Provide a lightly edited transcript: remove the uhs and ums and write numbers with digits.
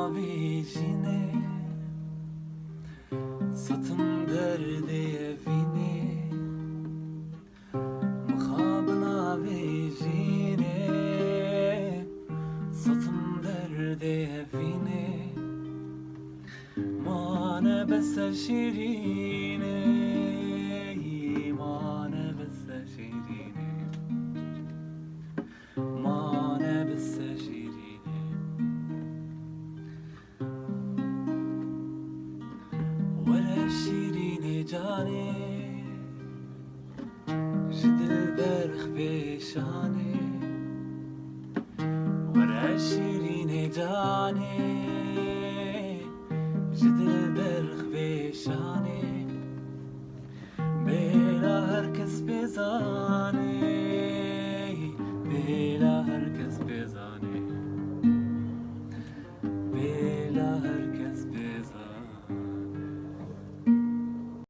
navîjîne Satım derdê evîne Mixabin navîjîne Satım derdê evîne Mane bese şîrîne Mane bese şîrîne Mane bese şîrîne Were şîrîne canê Ji dilber xwêşanê Were şîrîne canê Ji dilber xwêşanê Bêla herkes bêzanê